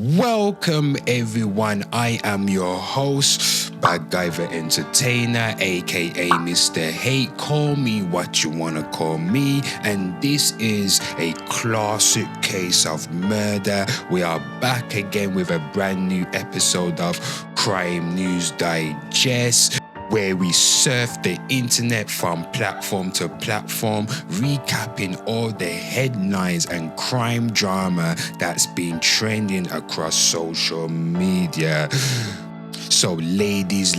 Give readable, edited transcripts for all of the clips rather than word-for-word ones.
Welcome everyone, I am your host, Baggiver Entertainer, aka Mr. Hate. Call me what you wanna call me, and this is a classic case of murder. We are back again with a brand new episode of Crime News Digest, where we surf the internet from platform to platform, recapping all the headlines and crime drama that's been trending across social media. So ladies,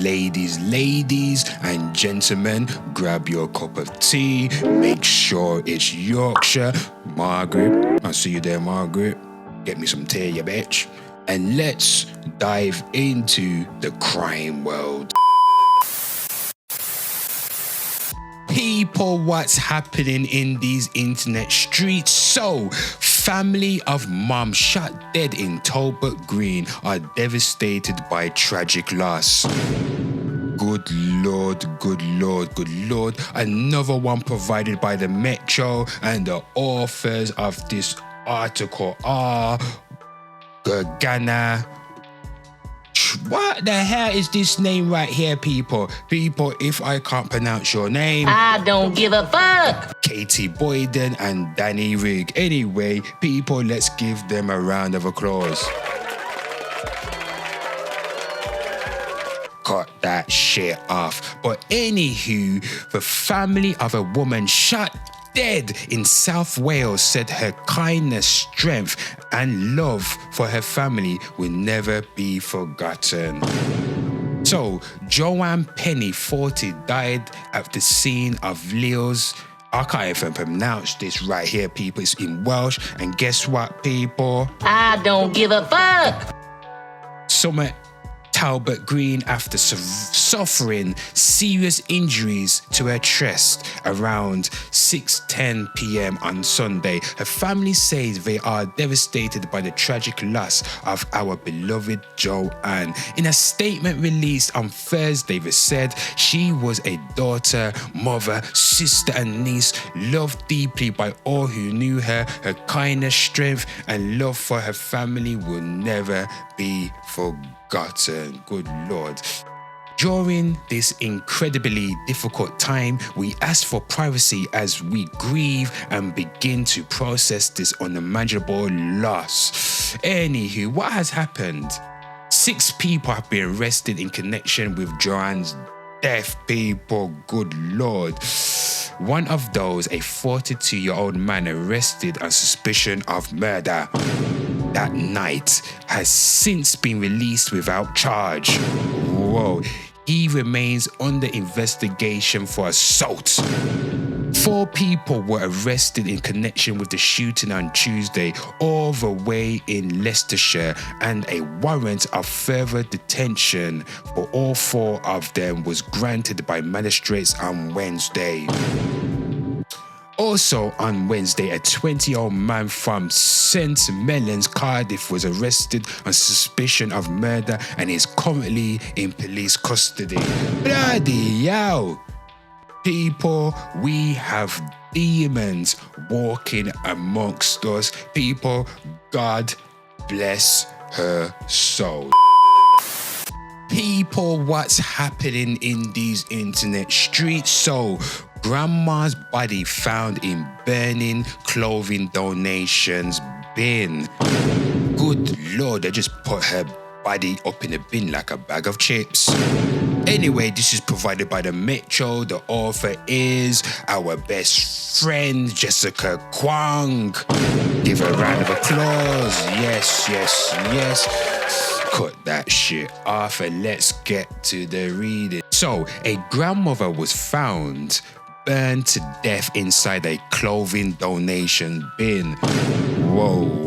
and gentlemen, grab your cup of tea, make sure it's Yorkshire. Margaret, I see you there, Margaret. Get me some tea, you bitch. And let's dive into the crime world. People, what's happening in these internet streets? So, family of mom shot dead in Talbot Green are devastated by tragic loss. Good lord. Another one provided by the Metro, and the authors of this article are Gergana. What the hell is this name right here, people? People, if I can't pronounce your name, I don't give a fuck. Katie Boyden and Danny Rigg. Anyway, people, let's give them a round of applause. Cut that shit off. But anywho, the family of a woman shot dead in South Wales said her kindness, strength and love for her family will never be forgotten. So, Joanne Penny, 40, died at the scene of Leo's. I can't even pronounce this right here, people. It's in Welsh. And guess what, people? I don't give a fuck. Summer Talbot Green after suffering serious injuries to her chest around 6:10 p.m. on Sunday. Her family says they are devastated by the tragic loss of our beloved Joanne. In a statement released on Thursday, they said she was a daughter, mother, sister and niece, loved deeply by all who knew her. Her kindness, strength and love for her family will never be forgotten. Good Lord. During this incredibly difficult time, we ask for privacy as we grieve and begin to process this unimaginable loss. Anywho, what has happened? 6 people have been arrested in connection with Joanne's death, people. Good Lord. One of those, a 42-year-old man arrested on suspicion of murder that night, has since been released without charge. Whoa. He remains under investigation for assault. 4 people were arrested in connection with the shooting on Tuesday, all the way in Leicestershire, and a warrant of further detention for all 4 of them was granted by magistrates on Wednesday. Also on Wednesday, a 20-year-old man from St Mellons, Cardiff, was arrested on suspicion of murder and is currently in police custody. Bloody hell! People, we have demons walking amongst us. People, God bless her soul. People, what's happening in these internet streets? So, grandma's body found in burning clothing donations bin. Good Lord, they just put her body up in a bin like a bag of chips. Anyway, this is provided by the Metro. The author is our best friend, Jessica Kwong. Give her a round of applause. Yes. Cut that shit off and let's get to the reading. So, a grandmother was found burned to death inside a clothing donation bin. Whoa.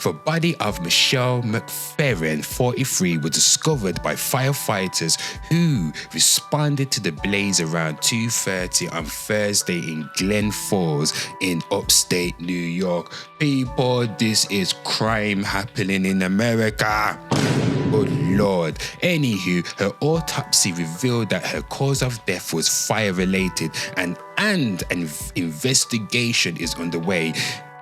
The body of Michelle McFerrin, 43, was discovered by firefighters who responded to the blaze around 2:30 on Thursday in Glen Falls in upstate New York. People, this is crime happening in America. Good Lord. Anywho, her autopsy revealed that her cause of death was fire-related and an investigation is underway.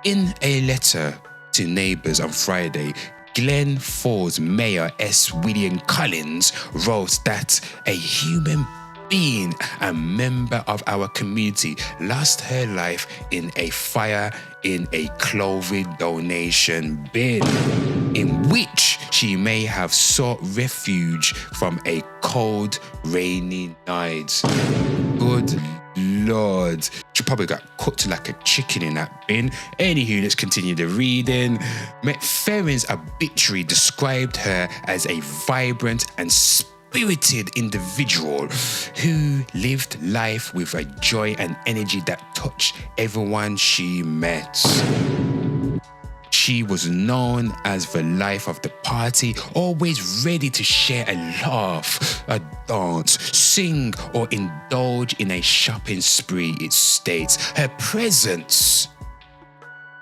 In a letter to neighbors on Friday, Glen Falls Mayor S. William Collins wrote that a human being, a member of our community, lost her life in a fire in a clothing donation bin, in which she may have sought refuge from a cold, rainy night. Good Lord. She probably got cooked like a chicken in that bin. Anywho, let's continue the reading. McFerrin's obituary described her as a vibrant and spirited individual who lived life with a joy and energy that touched everyone she met. She was known as the life of the party, always ready to share a laugh, a dance, sing, or indulge in a shopping spree, it states. Her presence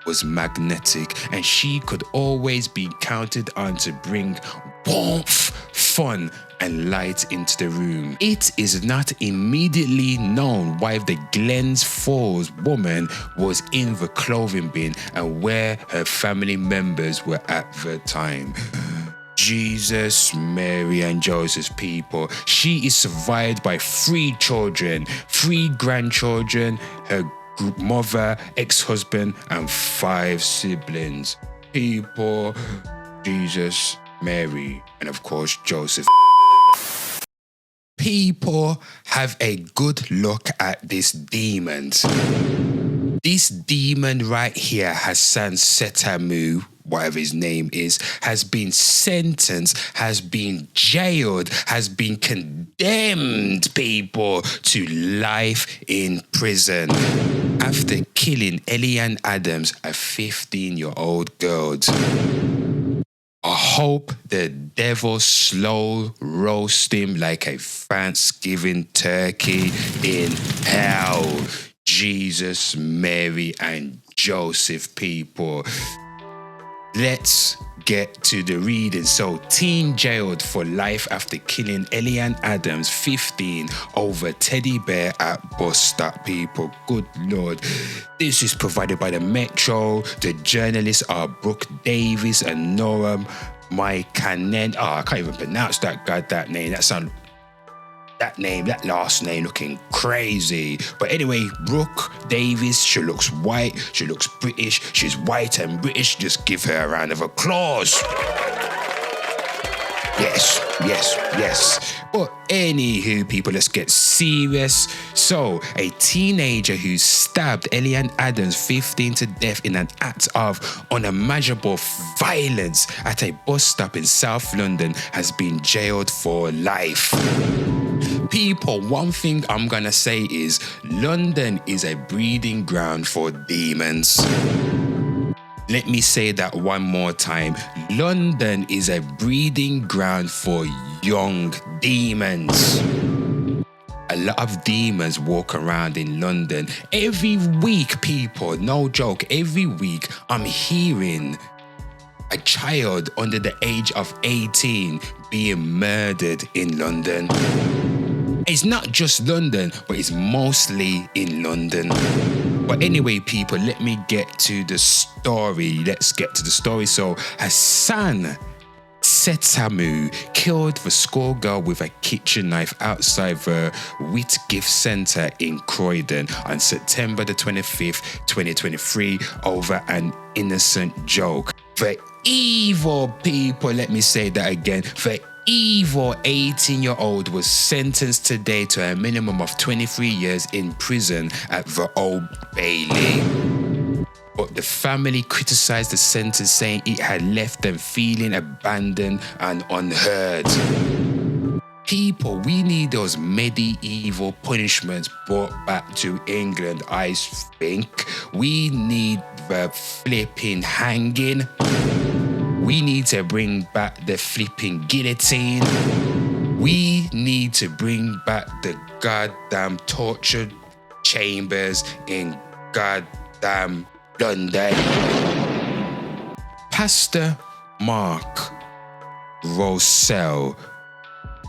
was magnetic, and she could always be counted on to bring warmth, fun, and light into the room. It is not immediately known why the Glens Falls woman was in the clothing bin and where her family members were at the time. Jesus, Mary, and Joseph, people. She is survived by 3 children, 3 grandchildren, her mother, ex-husband, and 5 siblings. People, Jesus, Mary, and of course, Joseph. People, have a good look at this demon. This demon right here, Hassan Sentamu, whatever his name is, has been sentenced, has been jailed, has been condemned, people, to life in prison after killing Elianne Andam, a 15-year-old girl. I hope the devil slow roast him like a Thanksgiving turkey in hell. Jesus, Mary, and Joseph, people. Let's get to the reading. So, teen jailed for life after killing Elianne Andam, 15, over teddy bear at bus stop, people. Good Lord. This is provided by the Metro. The journalists are Brooke Davis and Nora Maikanen. I can't even pronounce that name. That last name looking crazy. But anyway, Brooke Davis, she looks white, she looks British, she's white and British. Just give her a round of applause. Yes. But anywho, people, let's get serious. So, a teenager who stabbed Elianne Andam, 15, to death in an act of unimaginable violence at a bus stop in South London has been jailed for life. People, one thing I'm gonna say is London is a breeding ground for demons. Let me say that one more time. London is a breeding ground for young demons. A lot of demons walk around in London. Every week, people, no joke, every week I'm hearing a child under the age of 18 being murdered in London. It's not just London, but it's mostly in London. But anyway, people, let me get to the story. Let's get to the story. So, Hassan Sentamu killed the schoolgirl with a kitchen knife outside the Whitgift Centre in Croydon on September the 25th, 2023, over an innocent joke. The evil, people, let me say that again, the evil 18-year-old was sentenced today to a minimum of 23 years in prison at the Old Bailey. But the family criticised the sentence, saying it had left them feeling abandoned and unheard. People, we need those medieval punishments brought back to England, I think. We need the flipping hanging. We need to bring back the flipping guillotine. We need to bring back the goddamn torture chambers in goddamn London. Pastor Mark Rossell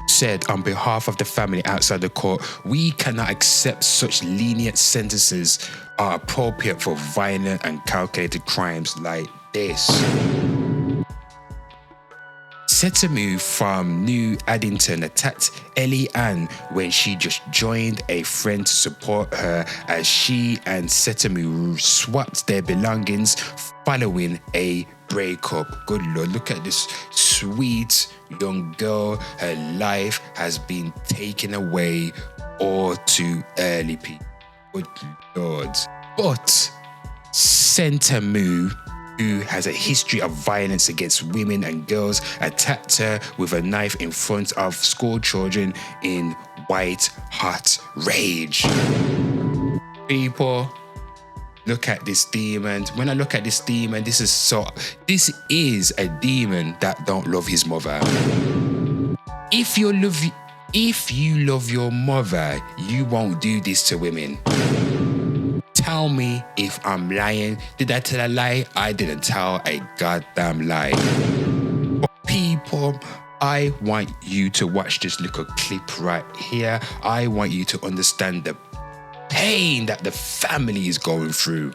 said on behalf of the family outside the court, "We cannot accept such lenient sentences are appropriate for violent and calculated crimes like this." Sentamu from New Addington attacked Elianne when she just joined a friend to support her as she and Sentamu swapped their belongings following a breakup. Good Lord, look at this sweet young girl. Her life has been taken away all too early, people. Good Lord. But Sentamu, who has a history of violence against women and girls, attacked her with a knife in front of school children in white hot rage. People, look at this demon. When I look at this demon, this is a demon that don't love his mother. If you love your mother, you won't do this to women. Tell me if I'm lying. Did I tell a lie? I didn't tell a goddamn lie. But people, I want you to watch this little clip right here. I want you to understand the pain that the family is going through.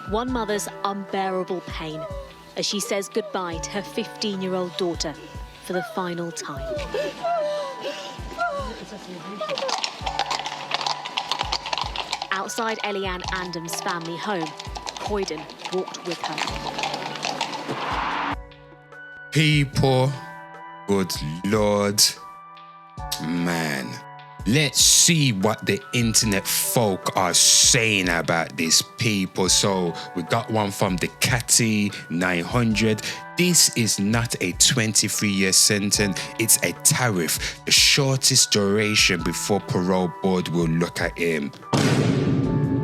One mother's unbearable pain as she says goodbye to her 15-year-old daughter for the final time. Outside Elianne Andam's family home, Croydon walked with her. People, good Lord, man. Let's see what the internet folk are saying about this, people. So we got one from the Catty 900. This is not a 23-year sentence, it's a tariff, the shortest duration before parole board will look at him.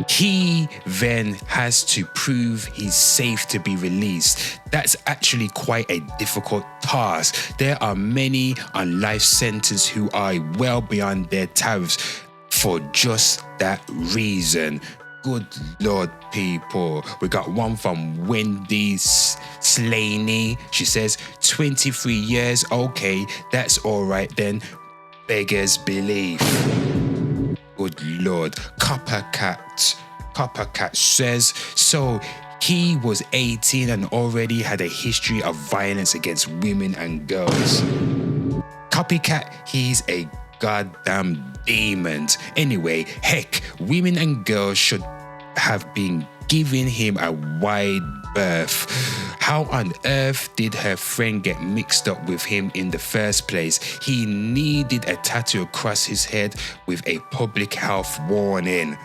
He then has to prove he's safe to be released. That's actually quite a difficult task. There are many on life sentence who are well beyond their tariffs for just that reason. Good Lord, people. We got one from Wendy Slaney. She says, 23 years, okay, that's all right then. Beggars belief. Good Lord. Coppercat says, so he was 18 and already had a history of violence against women and girls. Copycat, he's a goddamn demon. Anyway, heck, women and girls should have been giving him a wide berth. How on earth did her friend get mixed up with him in the first place? He needed a tattoo across his head with a public health warning.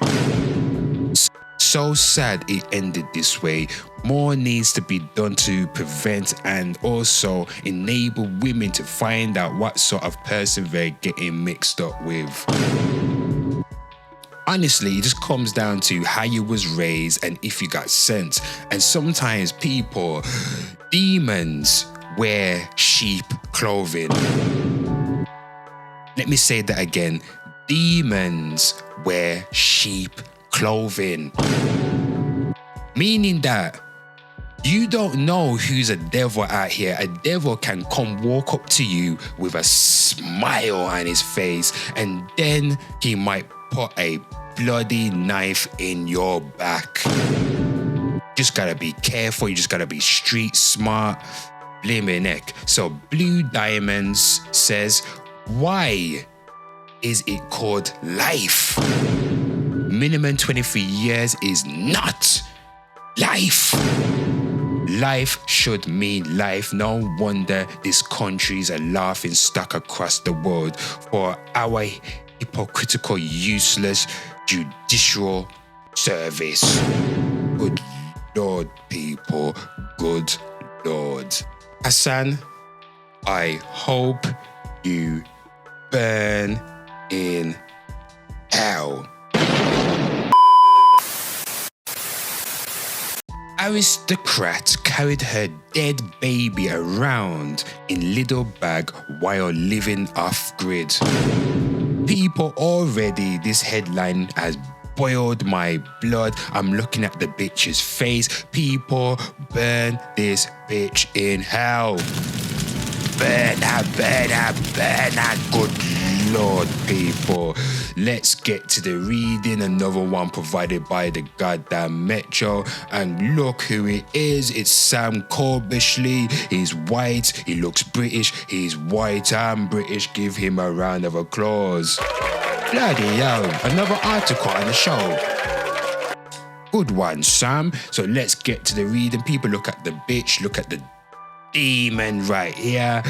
So sad it ended this way. More needs to be done to prevent and also enable women to find out what sort of person they're getting mixed up with. Honestly, it just comes down to how you was raised and if you got sense. And sometimes people, demons wear sheep clothing. Let me say that again. Demons wear sheep clothing. Meaning that you don't know who's a devil out here. A devil can come walk up to you with a smile on his face and then he might put a bloody knife in your back. Just gotta be careful. You just gotta be street smart. Blimey neck. So Blue Diamonds says, why is it called life? Minimum 23 years is not life. Life should mean life. No wonder this country is a laughing stock across the world for our hypocritical, useless judicial service. Good Lord, people. Good Lord. Hassan, I hope you burn in hell. Aristocrat carried her dead baby around in Lidi Bag while living off-grid. People, already this headline has boiled my blood. I'm looking at the bitch's face. People, burn this bitch in hell. Burn her, burn her, burn her. Good Lord, people. Let's get to the reading. Another one provided by the goddamn Metro. And look who it is. It's Sam Corbishley. He's white. He looks British. He's white and British. Give him a round of applause. Bloody hell. Another article on the show. Good one, Sam. So let's get to the reading. People, look at the bitch. Look at the demon right here.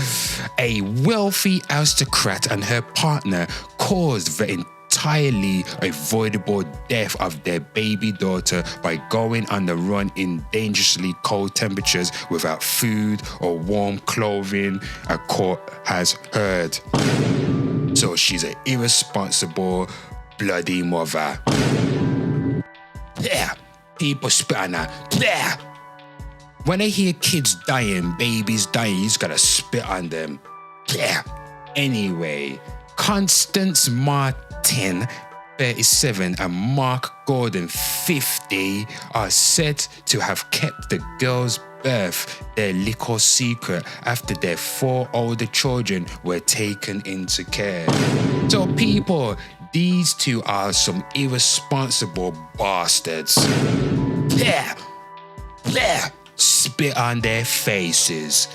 A wealthy aristocrat and her partner caused the entirely avoidable death of their baby daughter by going on the run in dangerously cold temperatures without food or warm clothing, a court has heard. So she's an irresponsible bloody mother. Yeah, people spit on her. Yeah. When I hear kids dying, babies dying, you just gotta spit on them. Yeah. Anyway, Constance Martin, 37, and Mark Gordon, 50, are said to have kept the girl's birth their little secret after their 4 older children were taken into care. So people, these two are some irresponsible bastards. Yeah. Yeah. Spit on their faces.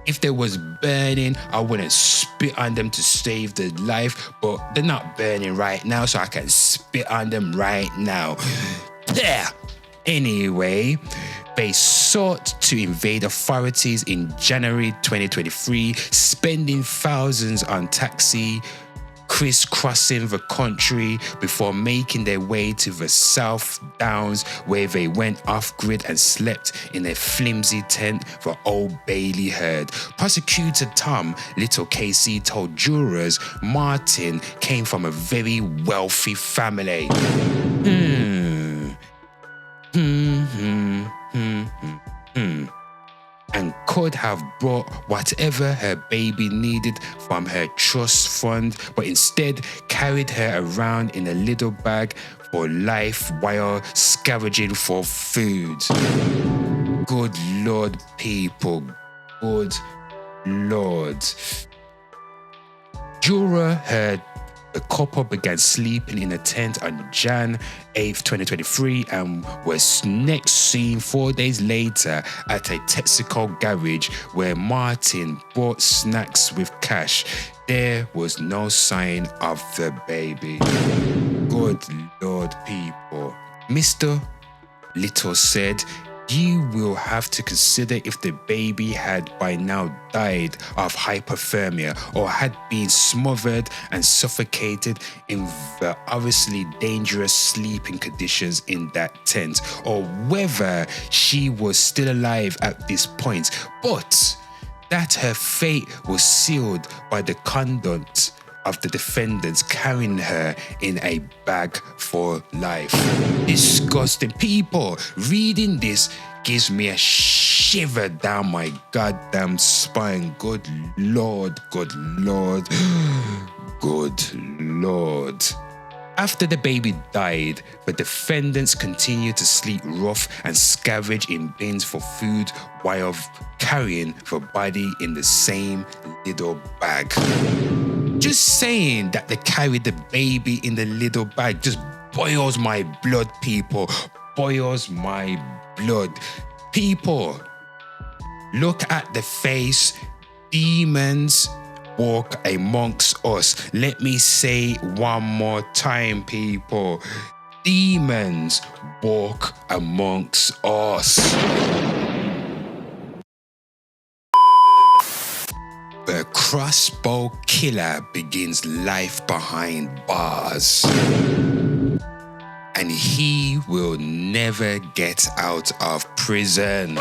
If there was burning, I wouldn't spit on them to save their life, but they're not burning right now, so I can spit on them right now. There. Anyway, they sought to invade authorities in January 2023, spending thousands on taxi, crisscrossing the country before making their way to the South Downs, where they went off-grid and slept in a flimsy tent the Old Bailey heard. Prosecutor Tom Little KC told jurors Martin came from a very wealthy family. And could have brought whatever her baby needed from her trust fund, but instead carried her around in a little bag for life while scavenging for food. Good Lord, people. Good Lord. Juror heard the couple began sleeping in a tent on Jan 8th, 2023 and was next seen 4 days later at a Texaco garage where Martin bought snacks with cash. There was no sign of the baby. Good Lord, people. Mr. Little said, "You will have to consider if the baby had by now died of hypothermia or had been smothered and suffocated in the obviously dangerous sleeping conditions in that tent, or whether she was still alive at this point, but that her fate was sealed by the conduct of the defendants carrying her in a bag for life." Disgusting. People, reading this gives me a shiver down my goddamn spine. Good Lord, good Lord, good Lord. After the baby died, the defendants continued to sleep rough and scavenge in bins for food while carrying the body in the same little bag. Just saying that they carried the baby in the little bag just boils my blood, people. Boils my blood. People, look at the face. Demons walk amongst us. Let me say one more time, people. Demons walk amongst us. The Crossbow killer begins life behind bars. And he will never get out of prison.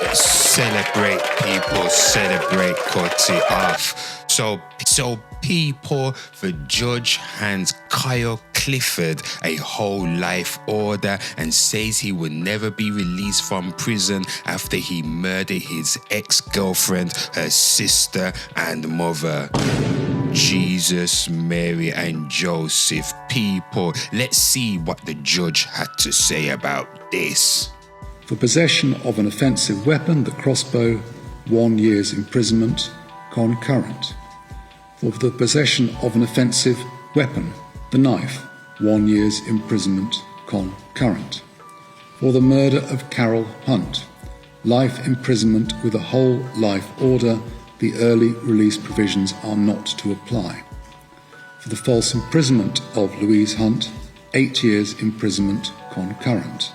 Let's celebrate, people, celebrate, cut it off. So people, the judge hands Kyle Clifford a whole life order and says he will never be released from prison after he murdered his ex-girlfriend, her sister and mother. Jesus, Mary and Joseph. People, let's see what the judge had to say about this. For possession of an offensive weapon, the Crossbow, 1 year's imprisonment, concurrent. For the possession of an offensive weapon, the knife, 1 year's imprisonment concurrent. For the murder of Carol Hunt, life imprisonment with a whole life order, the early release provisions are not to apply. For the false imprisonment of Louise Hunt, 8 years imprisonment concurrent.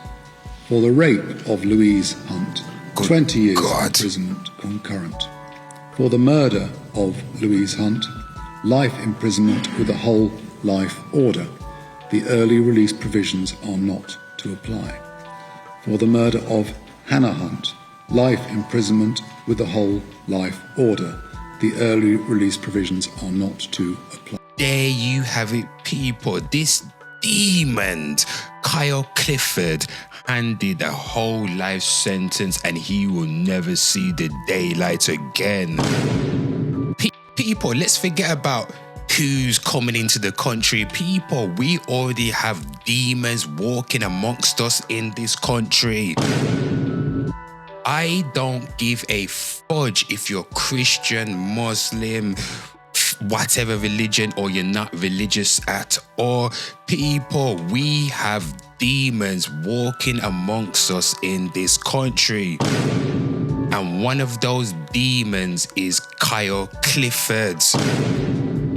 For the rape of Louise Hunt, 20 years imprisonment concurrent. For the murder of Louise Hunt, life imprisonment with a whole life order. The early release provisions are not to apply. For the murder of Hannah Hunt, life imprisonment with a whole life order. The early release provisions are not to apply. There you have it, people. This demon, Kyle Clifford, handed a whole life sentence and he will never see the daylight again. People, let's forget about who's coming into the country. People, we already have demons walking amongst us in this country. I don't give a fudge if you're Christian, Muslim, whatever religion, or you're not religious at all. People, we have demons walking amongst us in this country. And one of those demons is Kyle Clifford.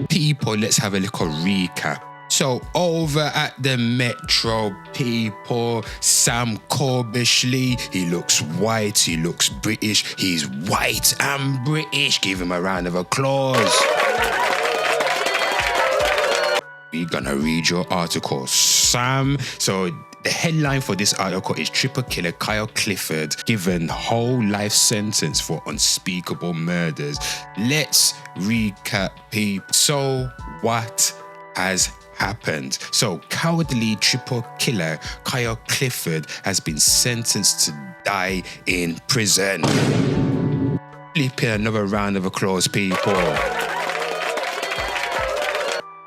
People, let's have a little recap. So over at the Metro, people, Sam Corbishley, he looks white, he looks British, he's white and British. Give him a round of applause. We're gonna read your article, Sam. So the headline for this article is Triple Killer Kyle Clifford given whole life sentence for unspeakable murders. Let's recap, people. So what has happened? So cowardly triple killer Kyle Clifford has been sentenced to die in prison. Flipping another round of applause, people.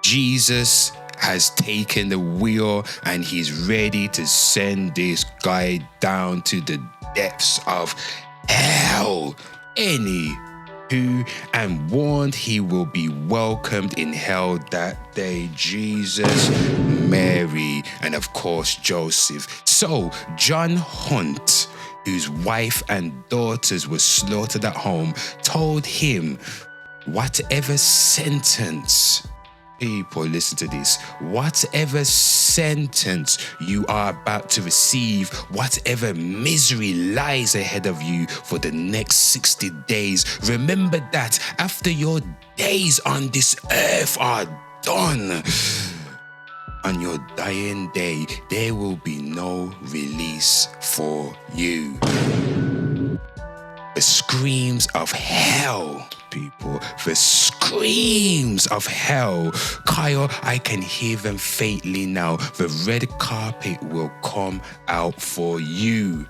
Jesus has taken the wheel and he's ready to send this guy down to the depths of hell. And warned he will be welcomed in hell that day. Jesus, Mary, and of course Joseph. So John Hunt, whose wife and daughters were slaughtered at home, told him, whatever sentence, people, listen to this, whatever sentence you are about to receive, whatever misery lies ahead of you for the next 60 days, remember that after your days on this earth are done, on your dying day, there will be no release for you. The screams of hell, people, the screams of hell. Kyle, I can hear them faintly now. The red carpet will come out for you.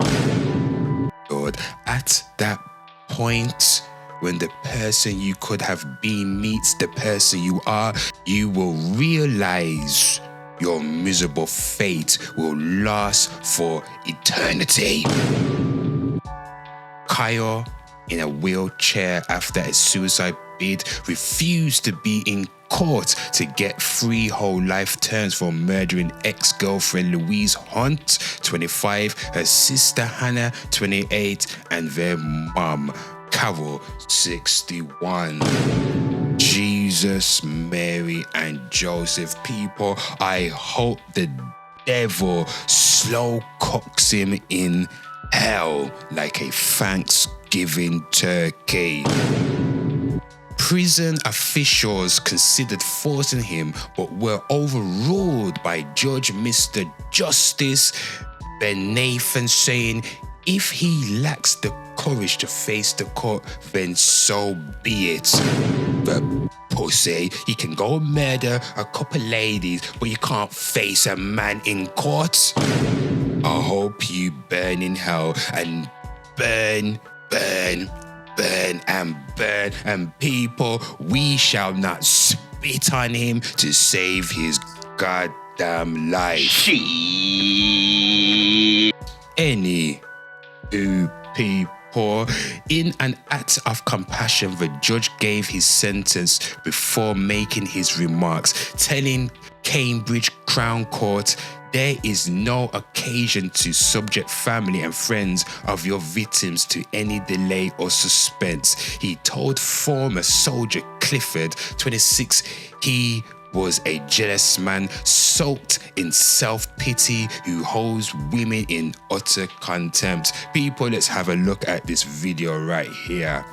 Lord, at that point, when the person you could have been meets the person you are, you will realize your miserable fate will last for eternity. Kyle, in a wheelchair after a suicide bid, refused to be in court to get 3 whole life terms for murdering ex-girlfriend Louise Hunt, 25, her sister Hannah, 28, and their mum, Carol, 61. Jesus, Mary, and Joseph, people, I hope the devil slow cooks him in hell like a Thanksgiving turkey. Prison officials considered forcing him, but were overruled by Judge Mr. Justice Ben Nathan, saying if he lacks the courage to face the court, then so be it. But pussy, you can go murder a couple ladies, but you can't face a man in court. I hope you burn in hell and burn, burn, burn and burn. And people, we shall not spit on him to save his goddamn life. Any people. people. In an act of compassion, the judge gave his sentence before making his remarks, telling Cambridge Crown Court, there is no occasion to subject family and friends of your victims to any delay or suspense. He told former soldier Clifford, 26, he was a jealous man soaked in self-pity who holds women in utter contempt. People, let's have a look at this video right here.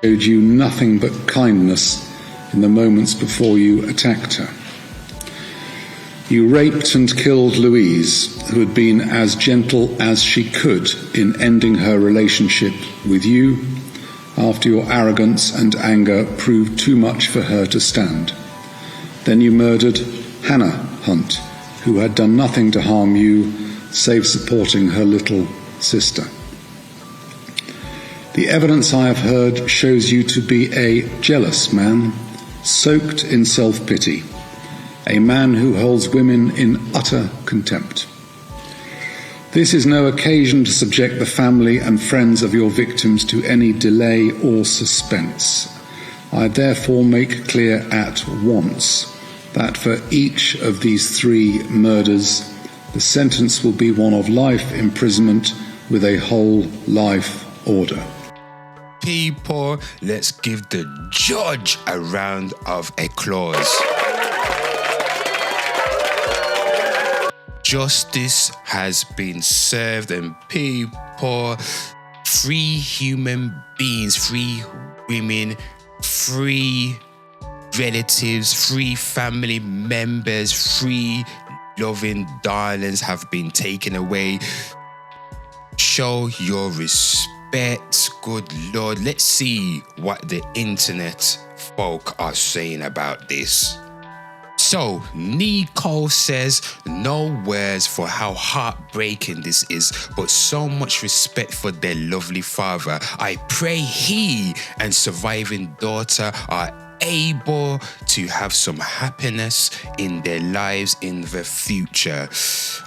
Showed you nothing but kindness in the moments before you attacked her. You raped and killed Louise, who had been as gentle as she could in ending her relationship with you after your arrogance and anger proved too much for her to stand. Then you murdered Hannah Hunt, who had done nothing to harm you save supporting her little sister. The evidence I have heard shows you to be a jealous man, soaked in self-pity, a man who holds women in utter contempt. This is no occasion to subject the family and friends of your victims to any delay or suspense. I therefore make clear at once that for each of these 3 murders, the sentence will be one of life imprisonment with a whole life order. People, let's give the judge a round of applause. Justice has been served, and people, 3 human beings, 3 women, 3 relatives, 3 family members, 3 loving darlings have been taken away. Show your respect, good Lord. Let's see what the internet folk are saying about this. So, Nicole says, no words for how heartbreaking this is, but so much respect for their lovely father. I pray he and surviving daughter are able to have some happiness in their lives in the future.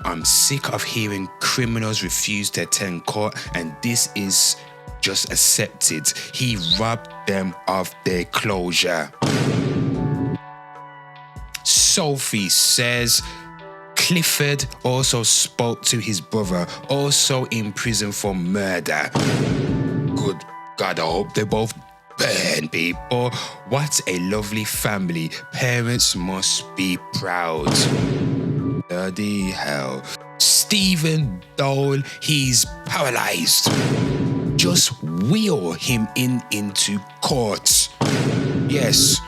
I'm sick of hearing criminals refuse to attend court, and this is just accepted. He robbed them of their closure. Sophie says, Clifford also spoke to his brother, also in prison for murder. Good God, I hope they both burn, people. What a lovely family. Parents must be proud. Bloody hell. Stephen Dole, he's paralyzed. Just wheel him into court. Yes.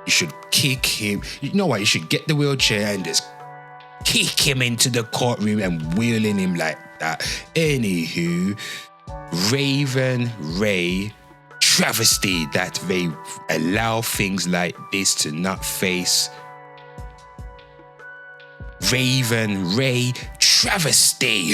You should kick him. You know what? You should get the wheelchair and just kick him into the courtroom and wheeling him like that. Anywho, Raven Ray, travesty that they allow things like this to not face. Raven Ray, travesty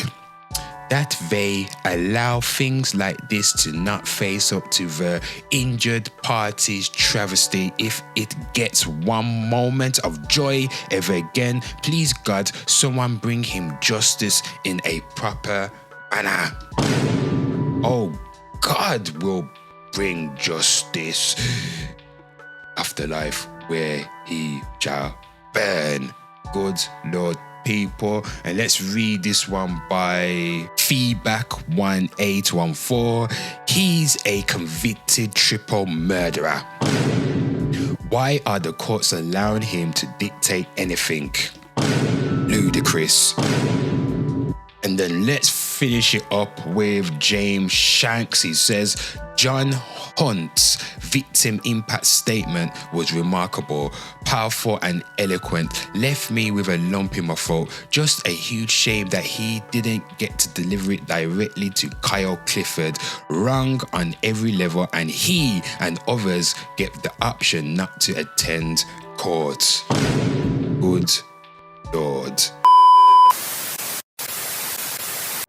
that they allow things like this to not face up to the injured party's travesty. If it gets one moment of joy ever again, please God, someone bring him justice in a proper manner. Oh, God will bring justice. Afterlife where he shall burn. Good Lord, people. And let's read this one by Feedback 1814. He's a convicted triple murderer. Why are the courts allowing him to dictate anything? Ludicrous. And then let's finish it up with James Shanks. He says, John Hunt's victim impact statement was remarkable, powerful and eloquent. Left me with a lump in my throat. Just a huge shame that he didn't get to deliver it directly to Kyle Clifford. Wrong on every level, and he and others get the option not to attend court. Good Lord.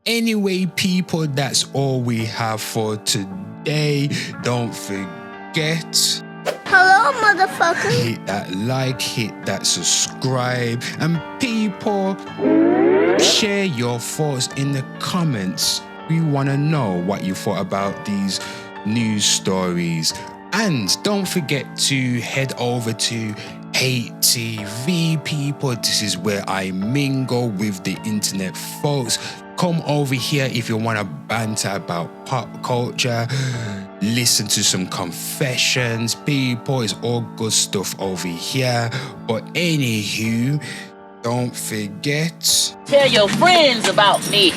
Anyway, people, that's all we have for today. Don't forget, hello, motherfucker. Hit that like, hit that subscribe, and people, share your thoughts in the comments We want to know what you thought about these news stories. And don't forget to head over to Hate TV, people. This is where I mingle with the internet folks. Come over here if you want to banter about pop culture. Listen to some confessions, people. It's all good stuff over here. But anywho, don't forget. Tell your friends about me.